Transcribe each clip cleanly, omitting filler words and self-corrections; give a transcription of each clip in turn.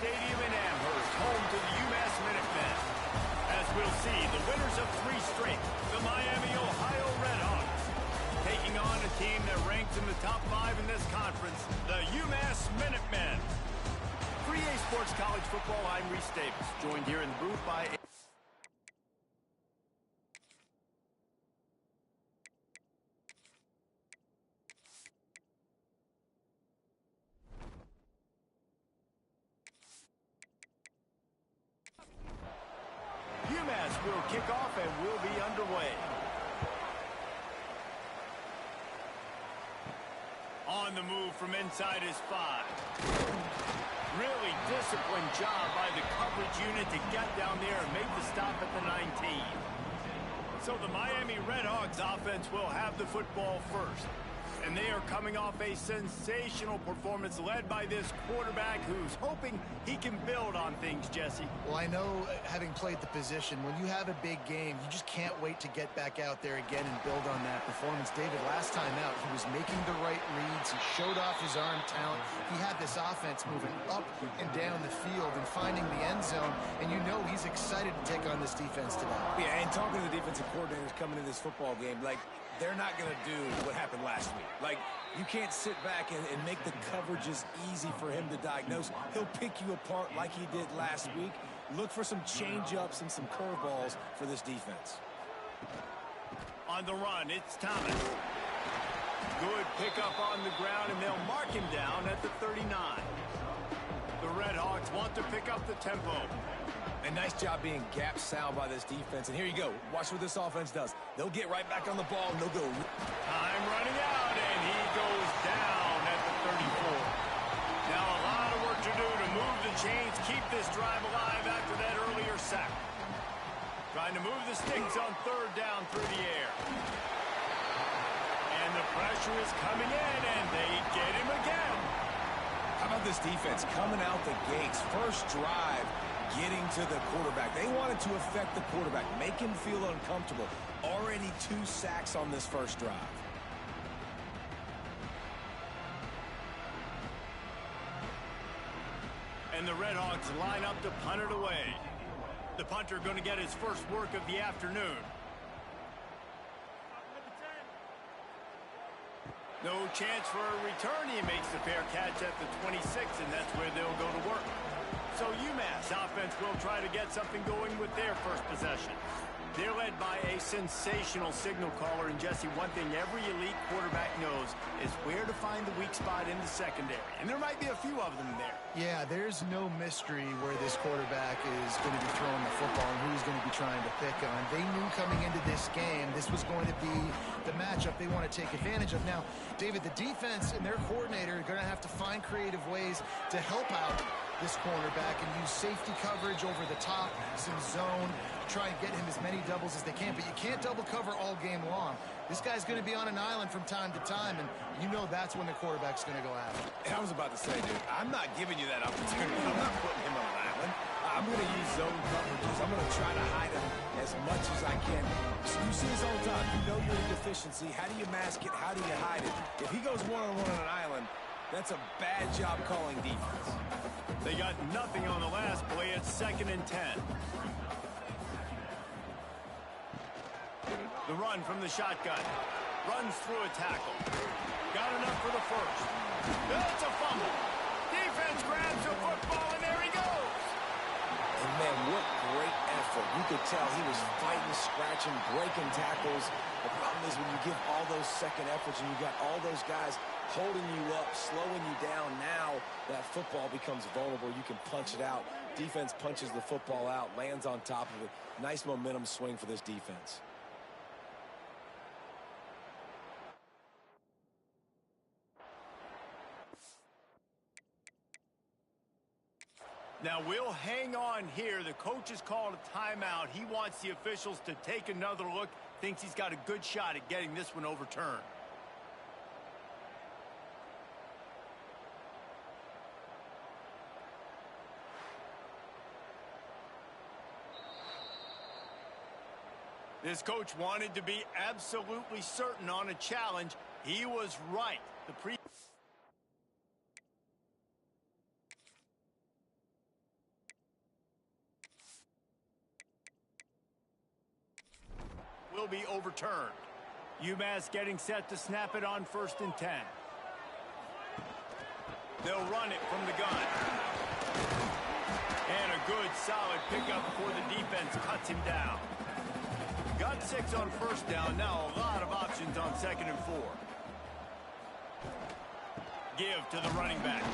Stadium in Amherst, home to the Umass Minutemen. As we'll see, the winners of 3 straight, the Miami, Ohio Redhawks, taking on a team that ranks in the top 5 in this conference, the Umass Minutemen. For EA Sports College Football, I'm Reese Davis, joined here in the booth by Umass will kick off and will be underway. On the move from inside his 5. Really disciplined job by the coverage unit to get down there and make the stop at the 19. So the Miami Redhawks offense will have the football first. And they are coming off a sensational performance led by this quarterback who's hoping he can build on things, Jesse. Well, I know, having played the position, when you have a big game, you just can't wait to get back out there again and build on that performance. David, last time out, he was making the right reads. He showed off his arm talent. He had this offense moving up and down the field and finding the end zone. And you know he's excited to take on this defense today. Yeah, and talking to the defensive coordinators coming in this football game, like, they're not going to do what happened last week. Like, you can't sit back and make the coverages easy for him to diagnose. He'll pick you apart like he did last week. Look for some change-ups and some curveballs for this defense. On the run, it's Thomas. Good pickup on the ground, and they'll mark him down at the 39. The Redhawks want to pick up the tempo. And nice job being gap sound by this defense. And here you go. Watch what this offense does. They'll get right back on the ball, and they'll go. Time running out, and he goes down at the 34. Now a lot of work to do to move the chains, keep this drive alive after that earlier sack. Trying to move the sticks on 3rd down through the air. And the pressure is coming in, and they get him again. How about this defense coming out the gates? First drive, getting to the quarterback. They wanted to affect the quarterback, make him feel uncomfortable. Already 2 sacks on this first drive. And the Redhawks line up to punt it away. The punter going to get his first work of the afternoon. No chance for a return. He makes the fair catch at the 26, and that's where they'll go to work. So Umass offense will try to get something going with their first possession. They're led by a sensational signal caller, and Jesse, one thing every elite quarterback knows is where to find the weak spot in the secondary. And there might be a few of them there. Yeah, there's no mystery where this quarterback is going to be throwing the football and who he's going to be trying to pick on. They knew coming into this game this was going to be the matchup they want to take advantage of. Now, David, the defense and their coordinator are going to have to find creative ways to help out this cornerback and use safety coverage over the top, some zone, try and get him as many doubles as they can. But you can't double cover all game long. This guy's going to be on an island from time to time, and you know that's when the quarterback's going to go after. And I was about to say, dude, I'm not giving you that opportunity. I'm not putting him on an island. I'm going to use zone coverages. I'm going to try to hide him as much as I can. So you see this all the time. You know you're in deficiency. How do you mask it? How do you hide it? If he goes one-on-one on an island, that's a bad job calling defense. They got nothing on the last play. It's 2nd and 10. The run from the shotgun. Runs through a tackle. Got enough for the first. That's a fumble. Defense grabs the football, and there he goes. And, man, what great effort. You could tell he was fighting, scratching, breaking tackles. The problem is when you give all those second efforts and you got all those guys holding you up, slowing you down, now that football becomes vulnerable. You can punch it out. Defense punches the football out, lands on top of it. Nice momentum swing for this defense. Now we'll hang on here. The coach has called a timeout. He wants the officials to take another look. Thinks he's got a good shot at getting this one overturned. This coach wanted to be absolutely certain on a challenge. He was right. will be overturned. Umass getting set to snap it on 1st and 10. They'll run it from the gun. And a good, solid pickup before the defense cuts him down. Got 6 on 1st down. Now a lot of options on 2nd and 4. Give to the running back.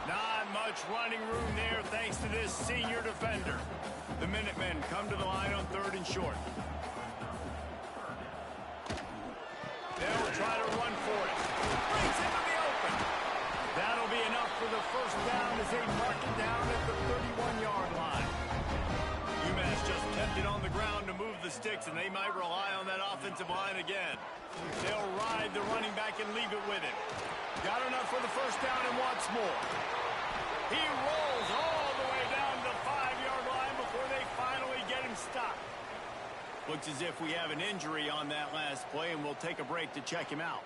Not much running room there thanks to this senior defender. The Minutemen come to the line on 3rd and short. They'll try to run for it. Brings him to the open. That'll be enough for the 1st down as they mark it down at the 31-yard line. Umass just kept it on the ground to move the sticks, and they might rely on that offensive line again. They'll ride the running back and leave it with him. Got enough for the 1st down and wants more. He rolls all the way down the 5-yard line before they finally get him stopped. Looks as if we have an injury on that last play, and we'll take a break to check him out.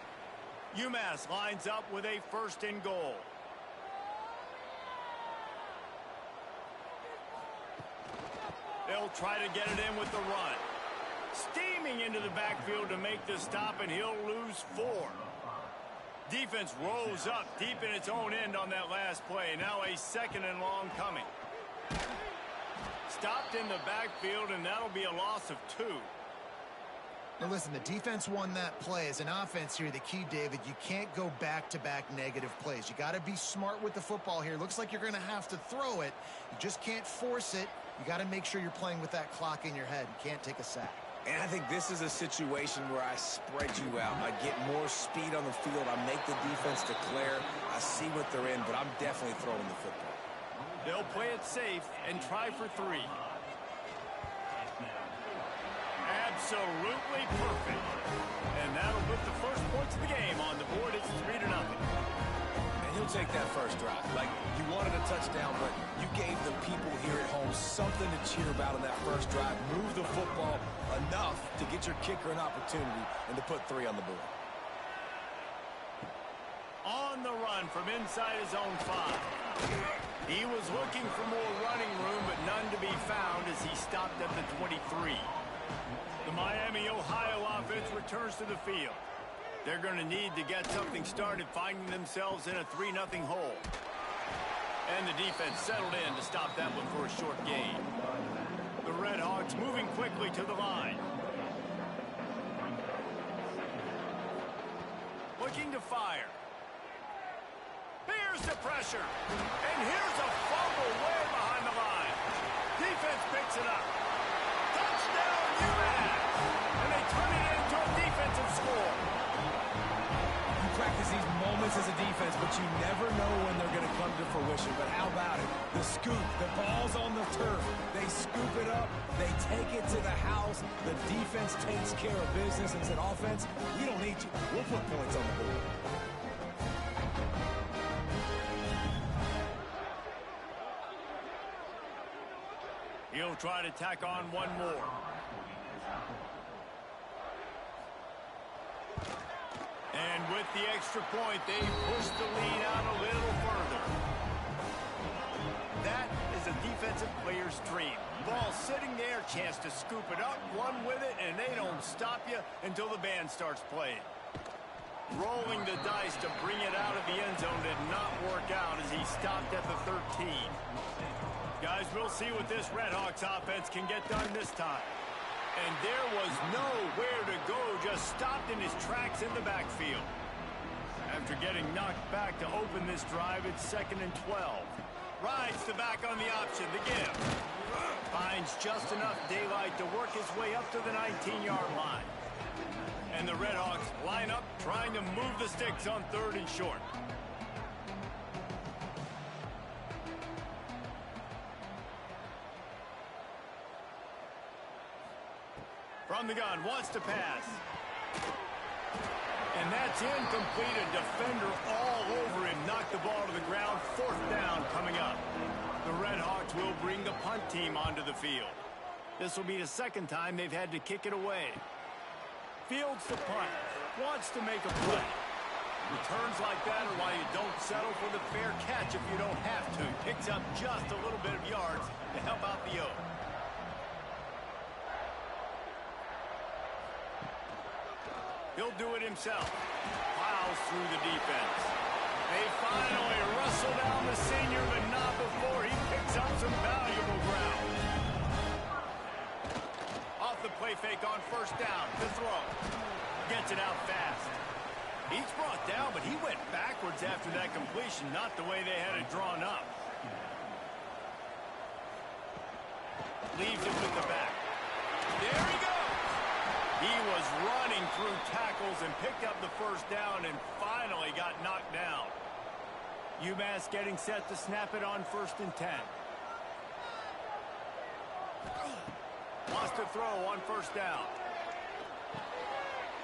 Umass lines up with a 1st and goal. They'll try to get it in with the run. Steaming into the backfield to make the stop, and he'll lose 4. Defense rolls up deep in its own end on that last play. Now a 2nd and long coming. Stopped in the backfield, and that'll be a loss of 2. Now listen, the defense won that play. As an offense here, the key, David, you can't go back-to-back negative plays. You got to be smart with the football here. Looks like you're going to have to throw it. You just can't force it. You got to make sure you're playing with that clock in your head. You can't take a sack. And I think this is a situation where I spread you out. I get more speed on the field. I make the defense declare. I see what they're in, but I'm definitely throwing the football. They'll play it safe and try for 3. Absolutely perfect. And that'll put the first points of the game on the board. It's 3-0. And he'll take that first drive. Like, you wanted a touchdown, but you gave the people here at home something to cheer about in that first drive. Move the football enough to get your kicker an opportunity and to put 3 on the board. On the run from inside his own 5. He was looking for more running room, but none to be found as he stopped at the 23. The Miami, Ohio offense returns to the field. They're going to need to get something started, finding themselves in a 3-0 hole. And the defense settled in to stop that one for a short gain. The Red Hawks moving quickly to the line. Looking to fire. Here's the pressure. And here's a fumble way behind the line. Defense picks it up. Touchdown, UMass. And they turn it into a defensive score. You practice these moments as a defense, but you never know when they're going to come to fruition. But how about it? The scoop, the ball's on the turf. They scoop it up. They take it to the house. The defense takes care of business and said, offense, we don't need you. We'll put points on the board. He'll try to tack on one more. And with the extra point, they push the lead out a little further. That is a defensive player's dream. Ball sitting there, chance to scoop it up, run with it, and they don't stop you until the band starts playing. Rolling the dice to bring it out of the end zone did not work out as he stopped at the 13. Guys, we'll see what this Red Hawks offense can get done this time. And there was nowhere to go, just stopped in his tracks in the backfield. After getting knocked back to open this drive, it's 2nd and 12. Rides the back on the option, the give. Finds just enough daylight to work his way up to the 19-yard line. And the Red Hawks line up, trying to move the sticks on 3rd and short. From the gun, wants to pass. And that's incomplete. A defender all over him. Knocked the ball to the ground. 4th down coming up. The Red Hawks will bring the punt team onto the field. This will be the 2nd time they've had to kick it away. Fields the punt. Wants to make a play. Returns like that are why you don't settle for the fair catch if you don't have to. Picks up just a little bit of yards to help out the Oak. He'll do it himself. Plows through the defense. They finally wrestle down the senior, but not before he picks up some valuable ground. Off the play fake on first down. The throw. Gets it out fast. He's brought down, but he went backwards after that completion, not the way they had it drawn up. Leaves it with the back. There he goes. He was running through tackles and picked up the first down and finally got knocked down. Umass getting set to snap it on 1st and 10. Wants to throw on 1st down.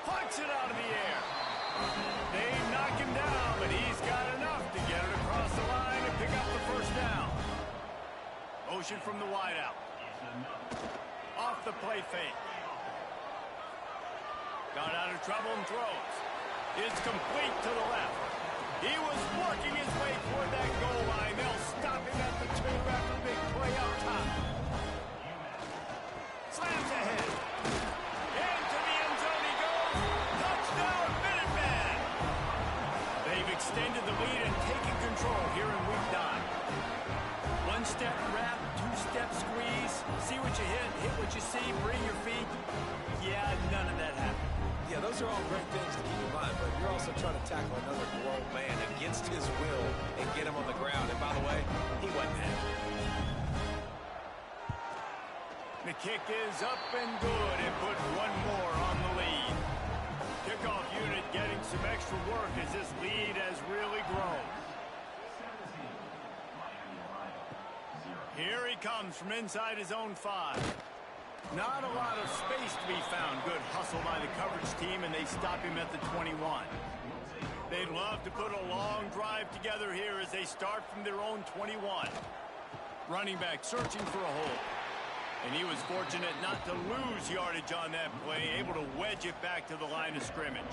Punts it out of the air. They knock him down, but he's got enough to get it across the line and pick up the 1st down. Motion from the wideout. Off the play fake. Got out of trouble and throws. It's complete to the left. He was working his way toward that goal line. They'll stop him at the 2 after a big play out top. Slams ahead. Into the end zone he goes. Touchdown, Minuteman! They've extended the lead and taken control here in week 9. 1-step wrap, 2-step squeeze. See what you hit what you see, bring your feet. Yeah, none of that happened. Yeah, those are all great things to keep in mind, but you're also trying to tackle another grown man against his will and get him on the ground. And by the way, he wasn't happy. The kick is up and good and put one more on the lead. Kickoff unit getting some extra work as this lead has really grown. Here he comes from inside his own 5. Not a lot of space to be found. Good hustle by the coverage team, and they stop him at the 21. They'd love to put a long drive together here as they start from their own 21. Running back searching for a hole. And he was fortunate not to lose yardage on that play, able to wedge it back to the line of scrimmage.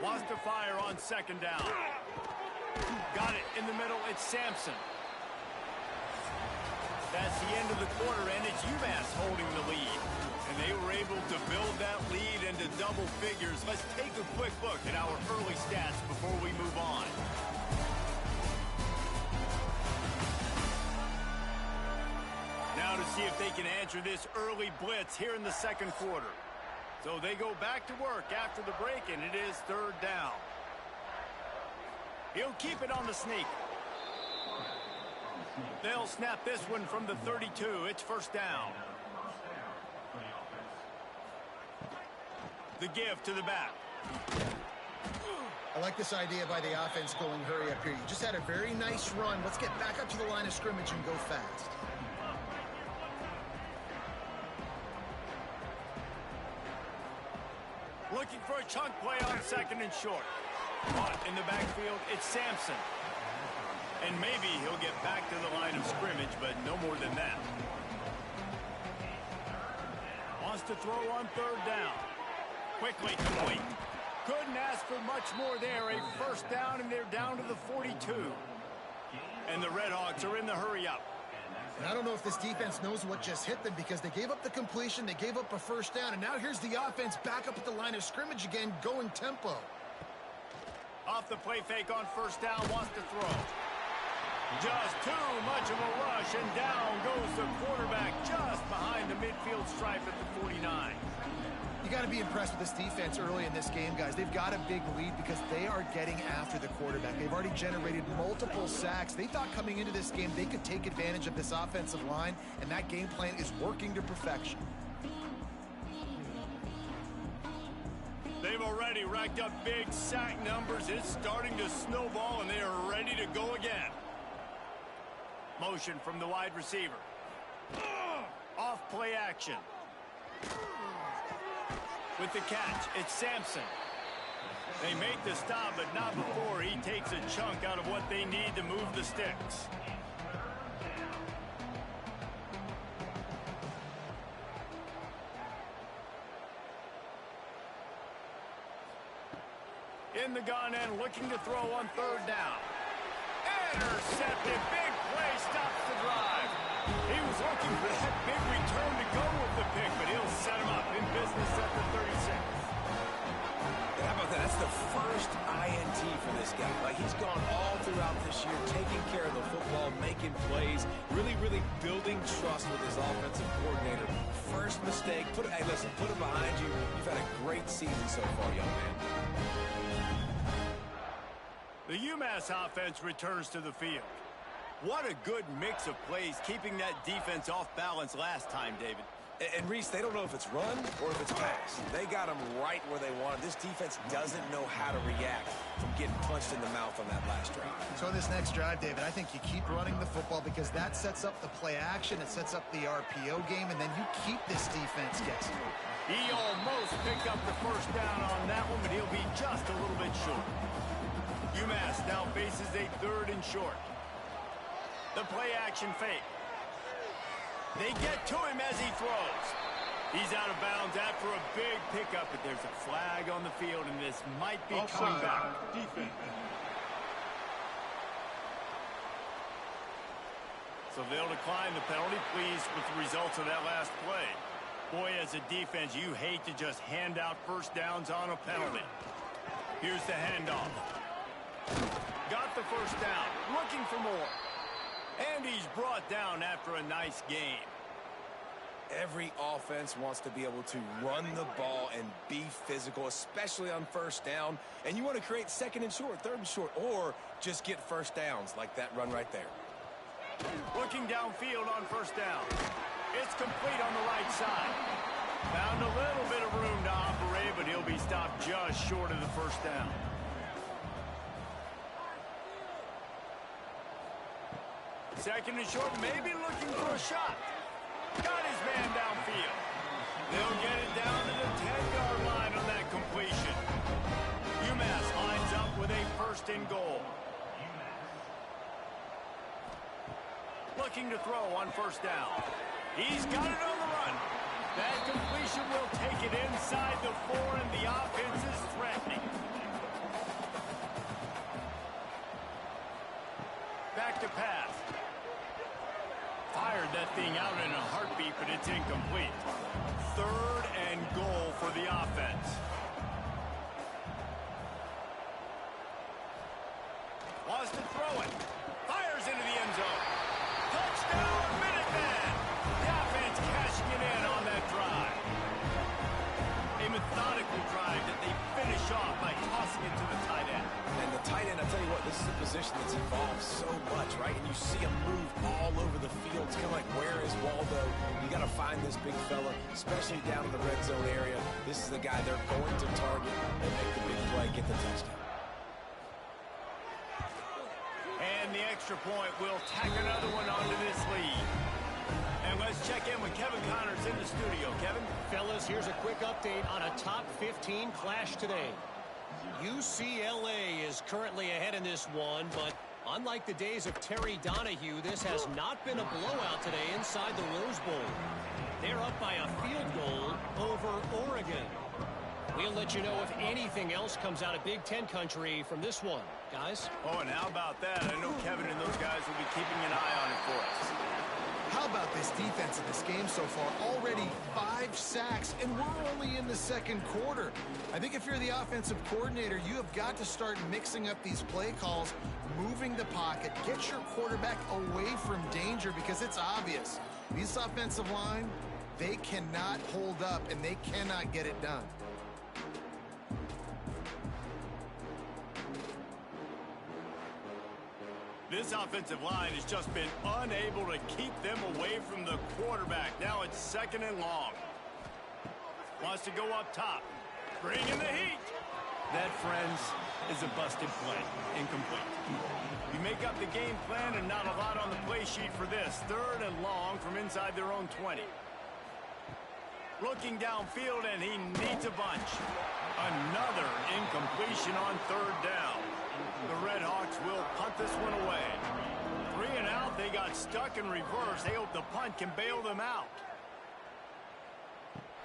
Wants to fire on 2nd down. Got it in the middle. It's Sampson. That's the end of the quarter, and it's Umass holding the lead. And they were able to build that lead into double figures. Let's take a quick look at our early stats before we move on. Now to see if they can answer this early blitz here in the 2nd quarter. So they go back to work after the break, and it is 3rd down. He'll keep it on the sneak. They'll snap this one from the 32. It's 1st down. The give to the back. I like this idea by the offense going hurry up here. You just had a very nice run. Let's get back up to the line of scrimmage and go fast. Looking for a chunk play on 2nd and short. Caught in the backfield, it's Sampson. And maybe he'll get back to the line of scrimmage, but no more than that. Wants to throw on 3rd down. Quickly complete. Couldn't ask for much more there. A 1st down, and they're down to the 42. And the Redhawks are in the hurry-up. And I don't know if this defense knows what just hit them because they gave up the completion, they gave up a 1st down, and now here's the offense back up at the line of scrimmage again, going tempo. Off the play fake on 1st down, wants to throw. Just too much of a rush, and down goes the quarterback just behind the midfield stripe at the 49. You got to be impressed with this defense early in this game, guys. They've got a big lead because they are getting after the quarterback. They've already generated multiple sacks. They thought coming into this game they could take advantage of this offensive line, and that game plan is working to perfection. They've already racked up big sack numbers. It's starting to snowball, and they are ready to go again. Motion from the wide receiver. Off play action. With the catch, it's Sampson. They make the stop, but not before he takes a chunk out of what they need to move the sticks. In the gun and looking to throw on 3rd down. Intercepted. Big play stops the drive. He was looking for that big return to go with the pick, but he'll set him up in business at the 36. How about that? That's the first INT for this guy. Like, he's gone all throughout this year, taking care of the football, making plays, really, really building trust with his offensive coordinator. First mistake, hey, listen, put it behind you. You've had a great season so far, young man. The Umass offense returns to the field. What a good mix of plays, keeping that defense off balance last time, David. And Reese, they don't know if it's run or if it's pass. They got them right where they want it. This defense doesn't know how to react from getting punched in the mouth on that last drive. So this next drive, David, I think you keep running the football because that sets up the play action. It sets up the RPO game, and then you keep this defense guessing. He almost picked up the first down on that one, but he'll be just a little bit short. Umass now faces a 3rd and short. The play action fake. They get to him as he throws. He's out of bounds after a big pickup, but there's a flag on the field, and this might be coming back. Defense. So they'll decline the penalty, pleased with the results of that last play. Boy, as a defense, you hate to just hand out first downs on a penalty. Here's the handoff. Got the first down, looking for more. And he's brought down after a nice game. Every offense wants to be able to run the ball and be physical, especially on first down. And you want to create 2nd and short, 3rd and short, or just get first downs like that run right there. Looking downfield on first down. It's complete on the right side. Found a little bit of room to operate, but he'll be stopped just short of the first down. Second and short, maybe looking for a shot. Got his man downfield. They'll get it down to the 10-yard line on that completion. Umass lines up with a 1st and goal. Looking to throw on first down. He's got it on the run. That completion will take it inside the 4, and the offense is threatening. Back to pass. Fired that thing out in a heartbeat, but it's incomplete. 3rd and goal for the offense. Wants to throw it. Fires into the end zone. Touchdown, Minutemen! The offense cashing it in on that drive. A methodical drive that they finish off by tossing it to the tight end. And the tight end, I tell you what, this is a position that's evolved so much, right? And you see him move all over the field. It's kind of like, where is Waldo? You got to find this big fella, especially down in the red zone area. This is the guy they're going to target and make the big play, get the touchdown. And the extra point will tack another one onto this lead. And let's check in with Kevin Connors in the studio. Kevin? Fellas, here's a quick update on a top 15 clash today. UCLA is currently ahead in this one, but unlike the days of Terry Donahue, this has not been a blowout today inside the Rose Bowl. They're up by a field goal over Oregon. We'll let you know if anything else comes out of Big Ten country from this one, guys. Oh, and how about that? I know Kevin and those guys will be keeping an eye on it for us. How about this defense in this game so far? Already 5 sacks, and we're only in the 2nd quarter. I think if you're the offensive coordinator, you have got to start mixing up these play calls, moving the pocket, get your quarterback away from danger, because it's obvious. This offensive line, they cannot hold up, and they cannot get it done. This offensive line has just been unable to keep them away from the quarterback. Now it's 2nd and long. Wants to go up top. Bring in the heat. That, friends, is a busted play. Incomplete. You make up the game plan and not a lot on the play sheet for this. 3rd and long from inside their own 20. Looking downfield, and he needs a bunch. Another incompletion on 3rd down. The Red Hawks will punt this one away. 3 and out, they got stuck in reverse. They hope the punt can bail them out.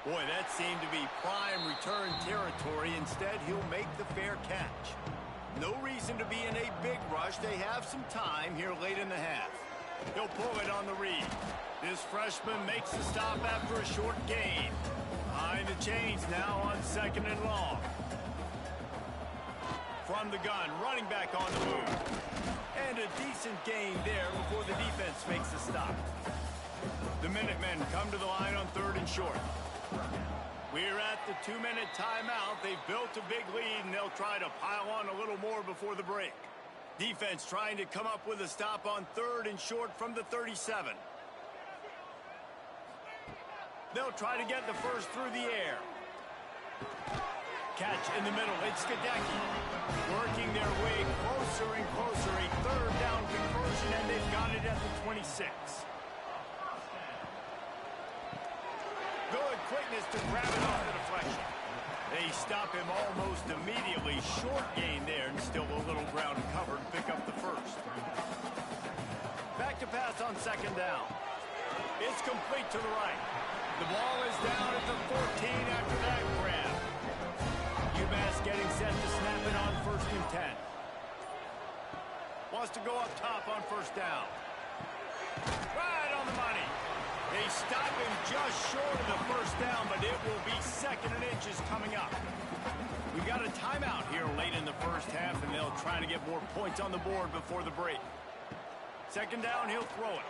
Boy, that seemed to be prime return territory. Instead, he'll make the fair catch. No reason to be in a big rush. They have some time here late in the half. He'll pull it on the read. This freshman makes the stop after a short gain. Behind the chains now on 2nd and long. From the gun, running back on the move. And a decent gain there before the defense makes the stop. The Minutemen come to the line on 3rd and short. We're at the 2-minute timeout. They've built a big lead, and they'll try to pile on a little more before the break. Defense trying to come up with a stop on 3rd and short from the 37. They'll try to get the first through the air. Catch in the middle. It's Gadecki working their way closer and closer. A 3rd down conversion, and they've got it at the 26. Good quickness to grab it off the deflection. They stop him almost immediately. Short gain there, and still a little ground covered. Pick up the first. Back to pass on 2nd down. It's complete to the right. The ball is down at the 14 after that grab. Umass getting set to snap it on 1st and 10. Wants to go up top on 1st down. Right on the money. They stop him just short of the 1st down, but it will be 2nd and inches coming up. We've got a timeout here late in the 1st half, and they'll try to get more points on the board before the break. 2nd down, he'll throw it.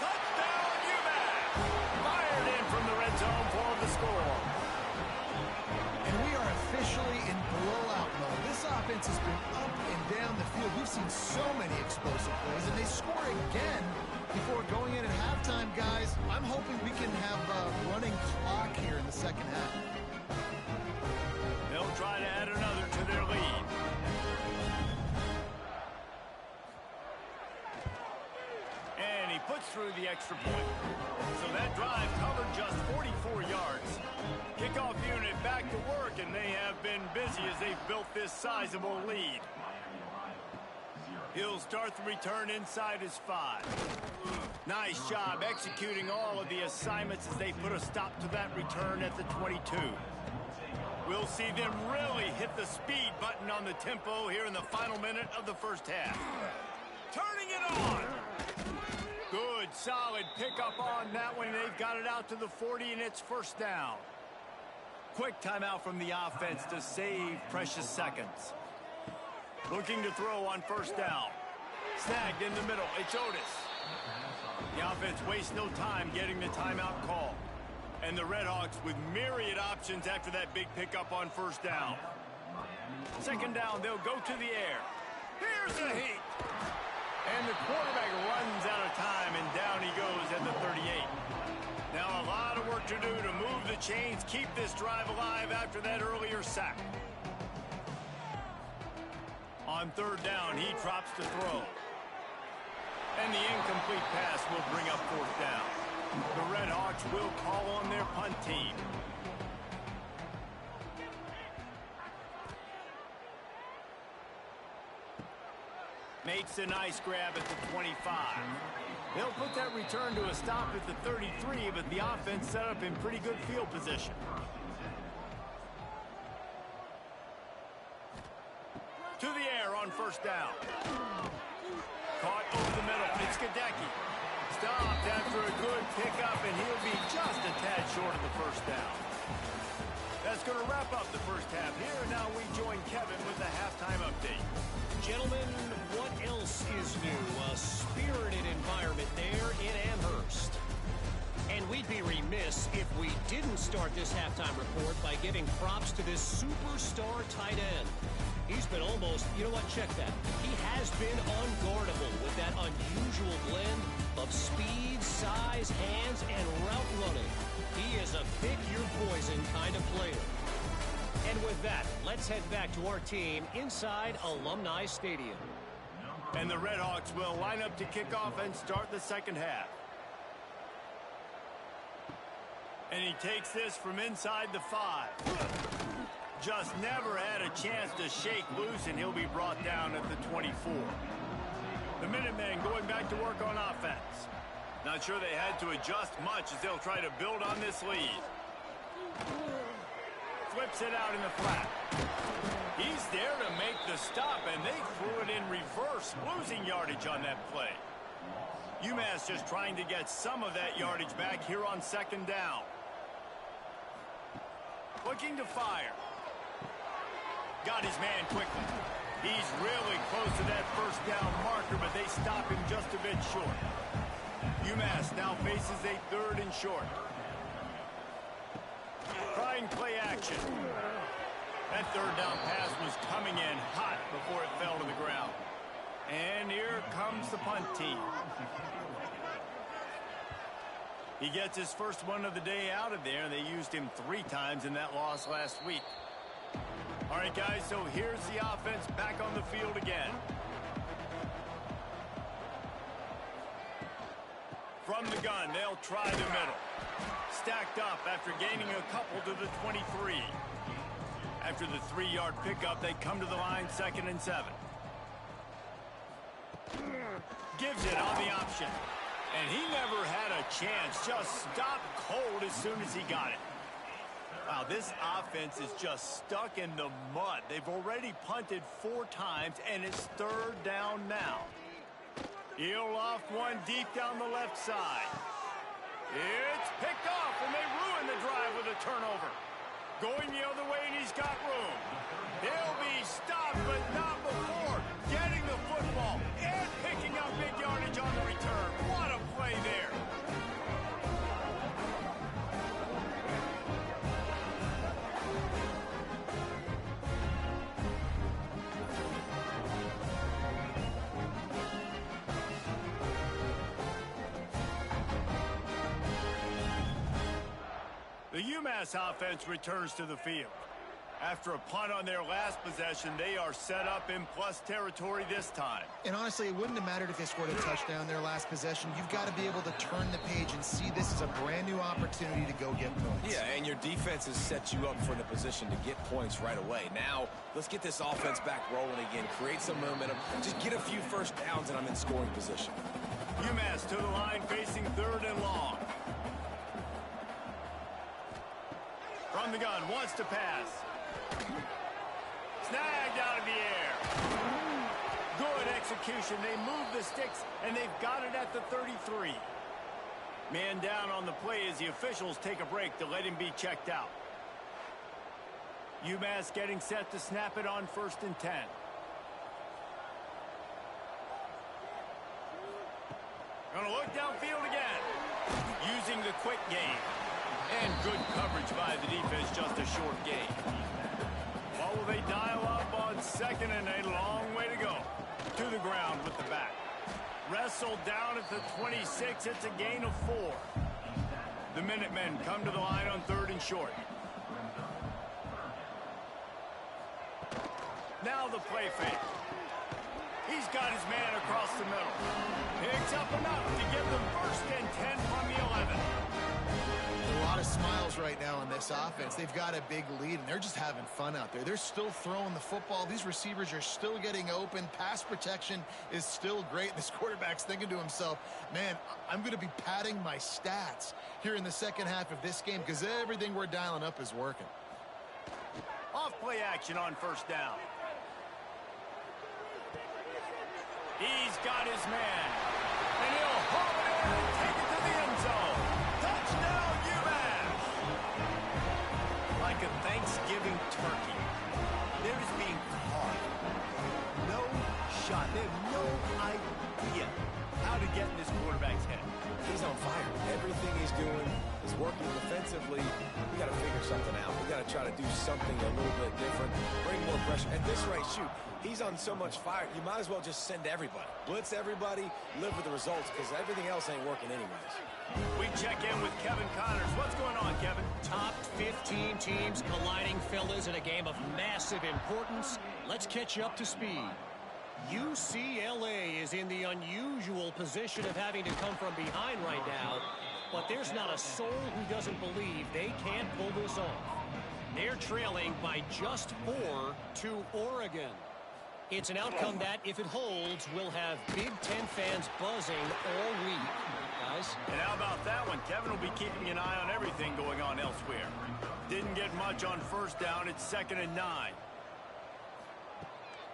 Touchdown, Umass! Fired in from the red zone for the score. And we are officially in blowout mode. This offense has been up and down the field. We've seen so many explosive plays, and they score again before going in at halftime, guys. I'm hoping we can have a running clock here in the 2nd half. They'll try to add another to their lead. And he puts through the extra point. So that drive covered just 44 yards. Kickoff unit back to work, and they have been busy as they've built this sizable lead. He'll start the return inside his 5. Nice job executing all of the assignments as they put a stop to that return at the 22. We'll see them really hit the speed button on the tempo here in the final minute of the 1st half. Turning it on! Good, solid pickup on that one. They've got it out to the 40, and it's 1st down. Quick timeout from the offense to save precious seconds. Looking to throw on 1st down. Snagged in the middle. It's Otis. The offense wastes no time getting the timeout call. And the Redhawks with myriad options after that big pickup on 1st down. 2nd down, they'll go to the air. Here's the heat. And the quarterback runs out of time, and down he goes at the 38. Now a lot of work to do to move the chains, keep this drive alive after that earlier sack. On 3rd down, he drops to throw. And the incomplete pass will bring up 4th down. The Redhawks will call on their punt team. Makes a nice grab at the 25. They'll put that return to a stop at the 33, but the offense set up in pretty good field position. To the air on 1st down. Caught over the middle. It's Gadecki. Stopped after a good pickup, and he'll be just a tad short of the 1st down. That's going to wrap up the 1st half. Here now we join Kevin with the halftime update. Gentlemen, what else is new? A spirited environment there in Amherst. And we'd be remiss if we didn't start this halftime report by giving props to this superstar tight end. He's been almost, you know what, check that. He has been unguardable with that unusual blend of speed, size, hands, and route running. He is a pick-your-poison kind of player. And with that, let's head back to our team inside Alumni Stadium. And the Redhawks will line up to kick off and start the 2nd half. And he takes this from inside the 5. Just never had a chance to shake loose, and he'll be brought down at the 24. The Minutemen going back to work on offense. Not sure they had to adjust much as they'll try to build on this lead. Flips it out in the flat. He's there to make the stop, and they threw it in reverse, losing yardage on that play. Umass just trying to get some of that yardage back here on second down. Looking to fire. Got his man quickly. He's really close to that first down marker, but they stop him just a bit short. Umass now faces a 3rd and short. Trying play action. That 3rd down pass was coming in hot before it fell to the ground. And here comes the punt team. He gets his first one of the day out of there. They used him 3 times in that loss last week. All right, guys, so here's the offense back on the field again. From the gun, they'll try the middle. Stacked up after gaining a couple to the 23. After the 3-yard pickup, they come to the line 2nd and 7. Gives it on the option. And he never had a chance. Just stopped cold as soon as he got it. Wow, this offense is just stuck in the mud. They've already punted 4 times, and it's 3rd down now. He'll loft one deep down the left side. It's picked off, and they ruin the drive with a turnover. Going the other way, and he's got room. He'll be stopped, but not before getting the football and picking up big yardage on the return. What a play there. The Umass offense returns to the field. After a punt on their last possession, they are set up in plus territory this time. And honestly, it wouldn't have mattered if they scored a touchdown their last possession. You've got to be able to turn the page and see this as a brand new opportunity to go get points. Yeah, and your defense has set you up for the position to get points right away. Now, let's get this offense back rolling again. Create some momentum. Just get a few first downs, and I'm in scoring position. Umass to the line facing 3rd and long. From the gun, wants to pass. Snagged out of the air. Good execution. They move the sticks, and they've got it at the 33. Man down on the play as the officials take a break to let him be checked out. Umass getting set to snap it on 1st and 10. Gonna look downfield again. Using the quick game. And good coverage by the defense, just a short gain. What will they dial up on 2nd and a long way to go? To the ground with the back. Wrestled down at the 26. It's a gain of 4. The Minutemen come to the line on 3rd and short. Now the play fake. He's got his man across the middle. Picks up enough to give them 1st and 10 from the 11. A lot of smiles right now on this offense. They've got a big lead, and they're just having fun out there. They're still throwing the football. These receivers are still getting open. Pass protection is still great. This quarterback's thinking to himself, man, I'm going to be padding my stats here in the second half of this game because everything we're dialing up is working. Off play action on 1st down. He's got his man. And he'll haul it in and take it to the end zone. Touchdown, Umass! Like a Thanksgiving turkey. They're just being carved. No shot. They have no idea how to get in this quarterback's head. He's on fire. Everything he's doing is working defensively. We got to figure something out. We got to try to do something a little bit different. Bring more pressure. At this rate, shoot, he's on so much fire. You might as well just send everybody. Blitz everybody. Live with the results because everything else ain't working anyways. We check in with Kevin Connors. What's going on, Kevin? Top 15 teams colliding, fellas, in a game of massive importance. Let's catch you up to speed. UCLA is in the unusual position of having to come from behind right now, but there's not a soul who doesn't believe they can't pull this off. They're trailing by just 4 to Oregon. It's an outcome that, if it holds, will have Big Ten fans buzzing all week. Guys? And how about that one? Kevin will be keeping an eye on everything going on elsewhere. Didn't get much on 1st down. It's 2nd and 9.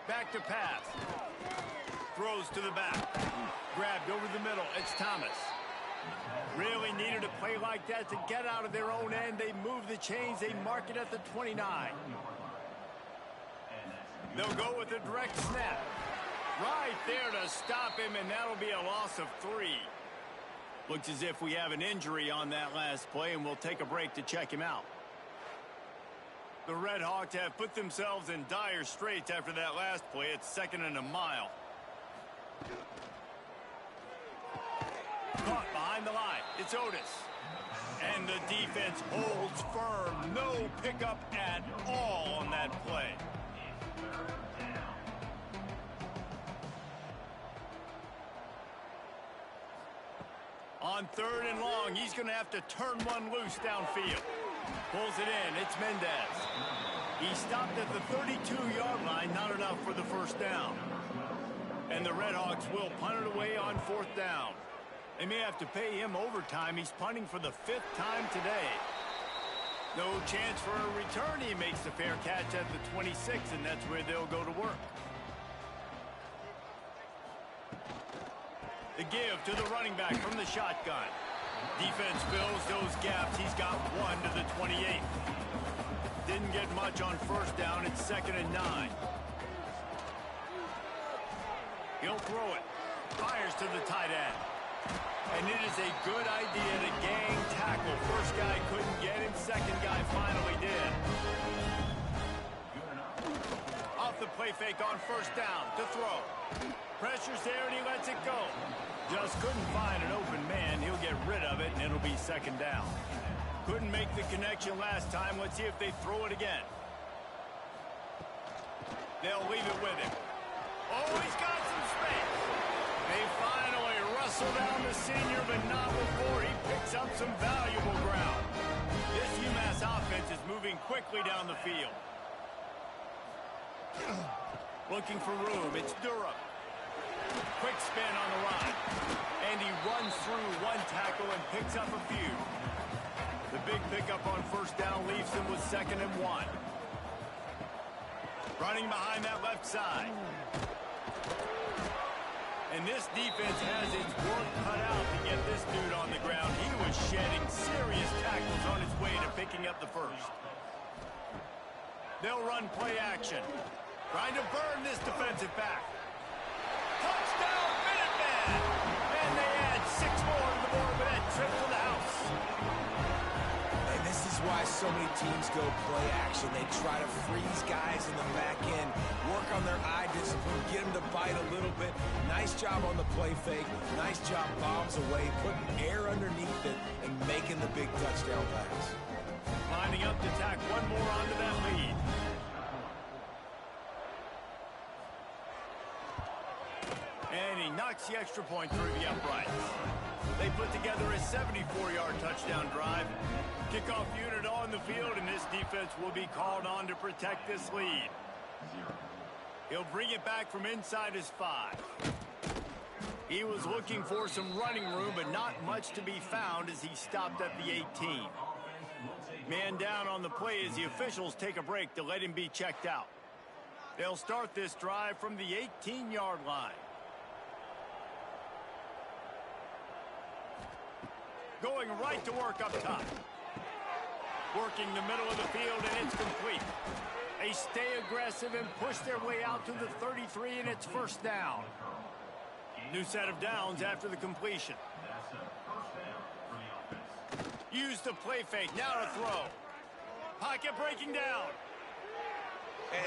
Back to pass. Throws to the back. Grabbed over the middle. It's Thomas. Really needed a play like that to get out of their own end. They move the chains. They mark it at the 29. They'll go with a direct snap. Right there to stop him, and that'll be a loss of 3. Looks as if we have an injury on that last play, and we'll take a break to check him out. The Red Hawks have put themselves in dire straits after that last play. It's 2nd and a mile. Caught behind the line. It's Otis. And the defense holds firm. No pickup at all on that play. On 3rd and long, he's going to have to turn one loose downfield. Pulls it in. It's Mendez. He stopped at the 32-yard line. Not enough for the first down. And the Red Hawks will punt it away on 4th down. They may have to pay him overtime. He's punting for the 5th time today. No chance for a return. He makes the fair catch at the 26, and that's where they'll go to work. The give to the running back from the shotgun. Defense fills those gaps. He's got 1 to the 28. Didn't get much on 1st down. It's 2nd and 9. He'll throw it. Fires to the tight end. And it is a good idea to gang tackle. First guy couldn't get him. Second guy finally did. Off the play fake on 1st down to throw. Pressure's there and he lets it go. Just couldn't find an open man. He'll get rid of it and it'll be 2nd down. Couldn't make the connection last time. Let's see if they throw it again. They'll leave it with him. Oh, he's got some space. They finally wrestle down the senior, but not before he picks up some valuable ground. This Umass offense is moving quickly down the field. Looking for room. It's Durham. Quick spin on the line. And he runs through one tackle and picks up a few. The big pickup on 1st down leaves him with 2nd and 1. Running behind that left side. And this defense has its work cut out to get this dude on the ground. He was shedding serious tackles on his way to picking up the 1st. They'll run play action. Trying to burn this defensive back. Touchdown, Minutemen! And they add 6 more to the board with that trip to the house. And this is why so many teams go play action. They try to freeze guys in the back end, work on their eye discipline, get them to bite a little bit. Nice job on the play fake. Nice job bombs away, putting air underneath it and making the big touchdown pass. Lining up to tack one more onto that lead. And he knocks the extra point through the uprights. They put together a 74-yard touchdown drive. Kickoff unit on the field, and this defense will be called on to protect this lead. He'll bring it back from inside his 5. He was looking for some running room, but not much to be found as he stopped at the 18. Man down on the play as the officials take a break to let him be checked out. They'll start this drive from the 18-yard line. Going right to work up top. Working the middle of the field, and it's complete. They stay aggressive and push their way out to the 33, and it's 1st down. New set of downs after the completion. Use the play fake. Now to throw. Pocket breaking down.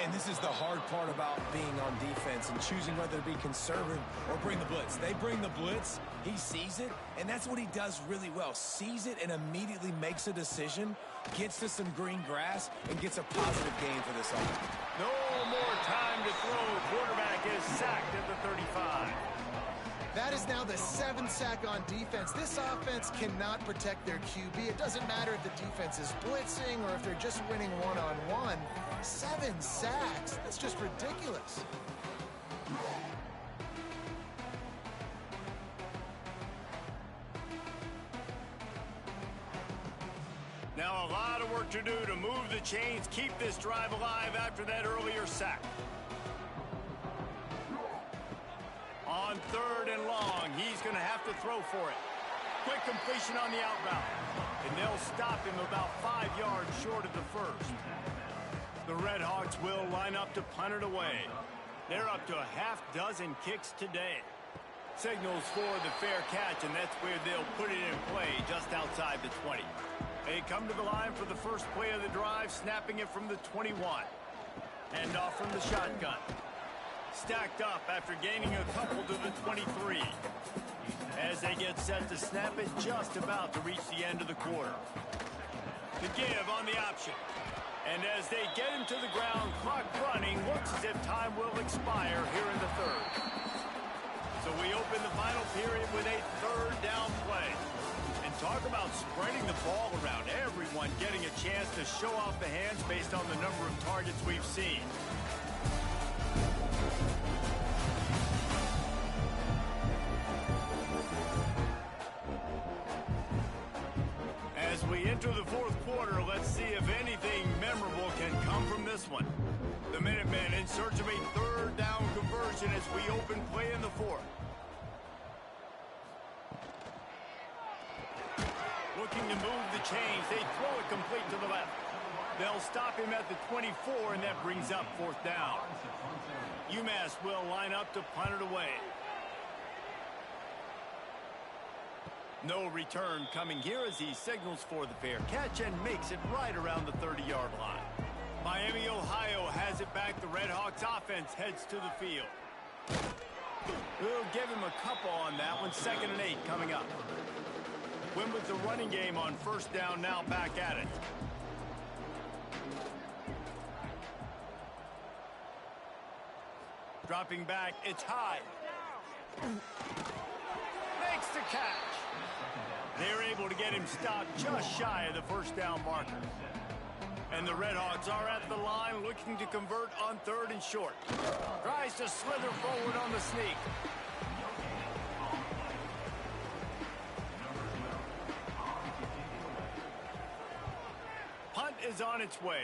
And this is the hard part about being on defense and choosing whether to be conservative or bring the blitz. They bring the blitz, he sees it, and that's what he does really well. Sees it and immediately makes a decision, gets to some green grass, and gets a positive gain for this offense. No more time to throw. Quarterback is sacked at the 35. That is now the 7th sack on defense. This offense cannot protect their QB. It doesn't matter if the defense is blitzing or if they're just winning one-on-one. 7 sacks. That's just ridiculous. Now a lot of work to do to move the chains, keep this drive alive after that earlier sack. On 3rd and long, he's going to have to throw for it. Quick completion on the out route. And they'll stop him about 5 yards short of the first. The Red Hawks will line up to punt it away. They're up to a half dozen kicks today. Signals for the fair catch, and that's where they'll put it in play just outside the 20. They come to the line for the first play of the drive, snapping it from the 21. Hand off from the shotgun. Stacked up after gaining a couple to the 23. As they get set to snap it, just about to reach the end of the quarter. The give on the option. And as they get him to the ground, clock running, looks as if time will expire here in the 3rd. So we open the final period with a 3rd down play. And talk about spreading the ball around. Everyone getting a chance to show off the hands based on the number of targets we've seen. As we enter the 4th quarter, let's see if anything memorable can come from this one. The Minutemen in search of a 3rd down conversion as we open play in the 4th. Looking to move the chains. They throw it complete to the left. They'll stop him at the 24, and that brings up 4th down. Umass will line up to punt it away. No return coming here as he signals for the fair catch and makes it right around the 30-yard line. Miami, Ohio has it back. The Red Hawks offense heads to the field. We'll give him a couple on that one. 2nd and 8 coming up. Win with the running game on 1st down, now back at it. Dropping back, it's high. Makes the catch. They're able to get him stopped just shy of the 1st down marker. And the Red Hawks are at the line looking to convert on 3rd and short. Tries to slither forward on the sneak. Punt is on its way.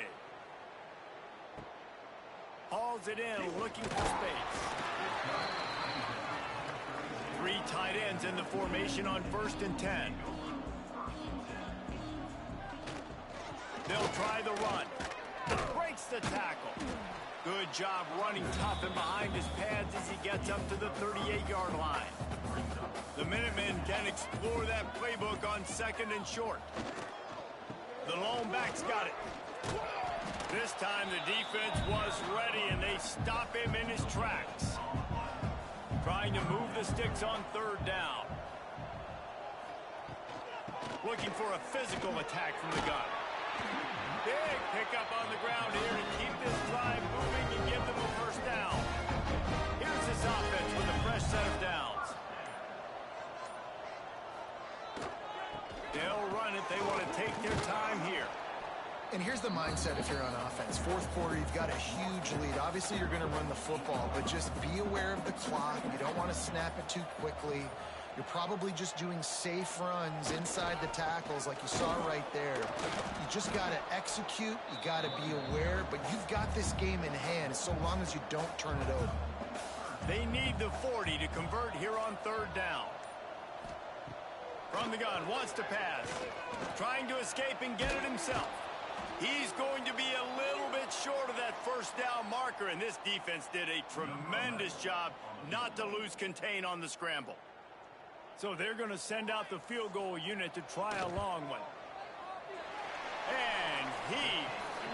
Hauls it in, looking for space. 3 tight ends in the formation on 1st and 10. They'll try the run. Breaks the tackle. Good job running tough and behind his pads as he gets up to the 38-yard line. The Minutemen can explore that playbook on 2nd and short. The lone back's got it. This time the defense was ready and they stop him in his tracks. Trying to move the sticks on 3rd down. Looking for a physical attack from the gun. Big pickup on the ground here to keep this drive moving and give them a 1st down. Here's this offense with a fresh set of downs. They'll run it. They want to take their time here. And here's the mindset if you're on offense. 4th quarter, you've got a huge lead. Obviously, you're going to run the football, but just be aware of the clock. You don't want to snap it too quickly. You're probably just doing safe runs inside the tackles like you saw right there. You just got to execute. You got to be aware, but you've got this game in hand so long as you don't turn it over. They need the 40 to convert here on 3rd down. From the gun, wants to pass. Trying to escape and get it himself. He's going to be a little bit short of that 1st down marker, and this defense did a tremendous job not to lose contain on the scramble. So they're going to send out the field goal unit to try a long one. And he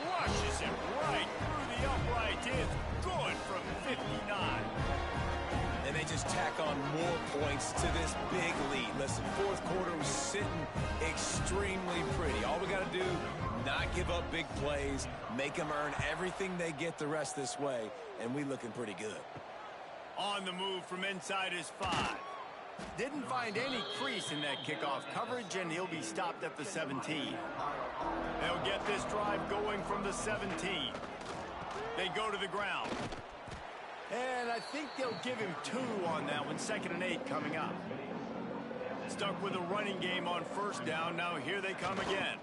rushes it right through the upright. It's good from 59. And they just tack on more points to this big lead. Listen, 4th quarter was sitting extremely pretty. All we got to do, not give up big plays, make them earn everything they get the rest this way, and we looking pretty good. On the move from inside his 5. Didn't find any crease in that kickoff coverage, and he'll be stopped at the 17. They'll get this drive going from the 17. They go to the ground. And I think they'll give him 2 on that one. 2nd and 8 coming up. Stuck with a running game on 1st down. Now here they come again.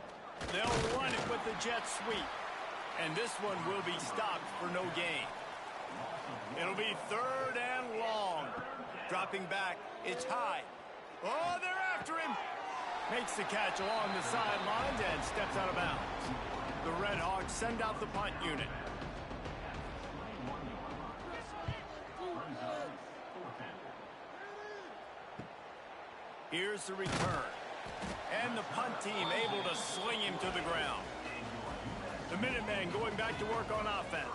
They'll run it with the jet sweep. And this one will be stopped for no gain. It'll be 3rd and long. Dropping back. It's high. Oh, they're after him. Makes the catch along the sidelines and steps out of bounds. The Red Hawks send out the punt unit. Here's the return. And the punt team able to sling him to the ground. The Minutemen going back to work on offense.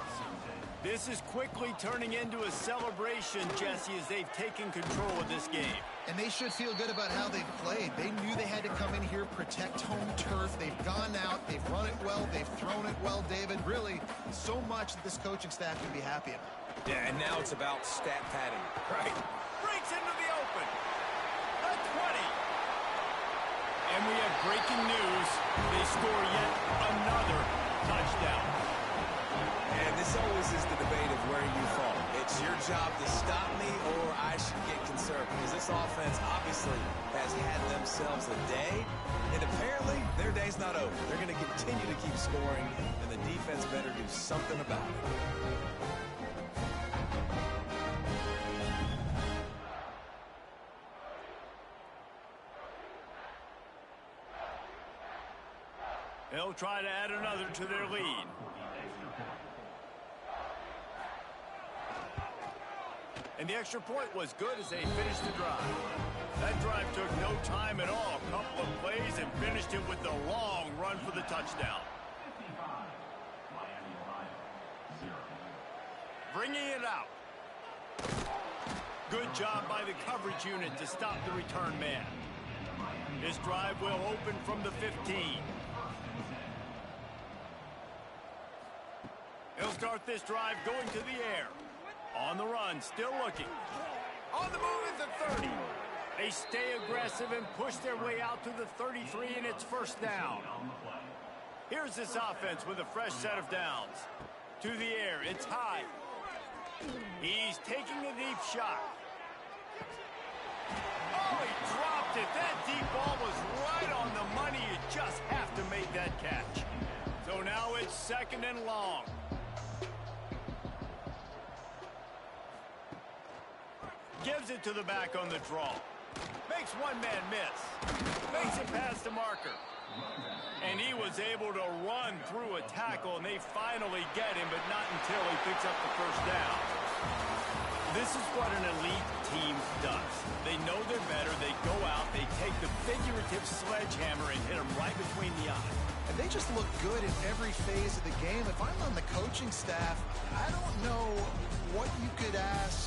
This is quickly turning into a celebration, Jesse, as they've taken control of this game. And they should feel good about how they've played. They knew they had to come in here, protect home turf. They've gone out, they've run it well, they've thrown it well, David. Really, so much that this coaching staff can be happy about. Yeah, and now it's about stat padding. Right. Breaks into the open. The 20. And we have breaking news. They score yet another touchdown. And this always is the debate of where you fall. It's your job to stop me or I should get concerned, because this offense obviously has had themselves a day, and apparently their day's not over. They're going to continue to keep scoring, and the defense better do something about it. They'll try to add another to their lead. And the extra point was good as they finished the drive. That drive took no time at all. A couple of plays and finished it with the long run for the touchdown. Bringing it out. Good job by the coverage unit to stop the return man. This drive will open from the 15. He'll start this drive going to the air. On the run, still looking. On the move at the 30. They stay aggressive and push their way out to the 33, and it's first down. Here's this offense with a fresh set of downs. To the air, it's high. He's taking a deep shot. Oh, he dropped it. That deep ball was right on the money. You just have to make that catch. So now it's second and long. Gives it to the back on the draw. Makes one man miss. Makes it past the marker. And he was able to run through a tackle, and they finally get him, but not until he picks up the first down. This is what an elite team does. They know they're better. They go out. They take the figurative sledgehammer and hit him right between the eyes. And they just look good in every phase of the game. If I'm on the coaching staff, I don't know what you could ask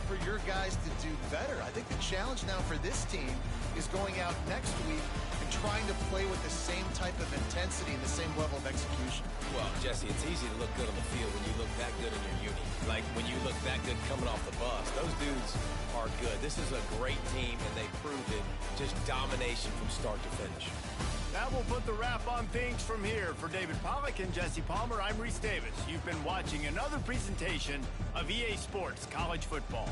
for your guys to do better. I think the challenge now for this team is going out next week and trying to play with the same type of intensity and the same level of execution. Well, Jesse, it's easy to look good on the field when you look that good in your uni. Like when you look that good coming off the bus. Those dudes are good. This is a great team, and they proved it. Just domination from start to finish. That will put the wrap on things from here. For David Pollack and Jesse Palmer, I'm Reese Davis. You've been watching another presentation of EA Sports College Football.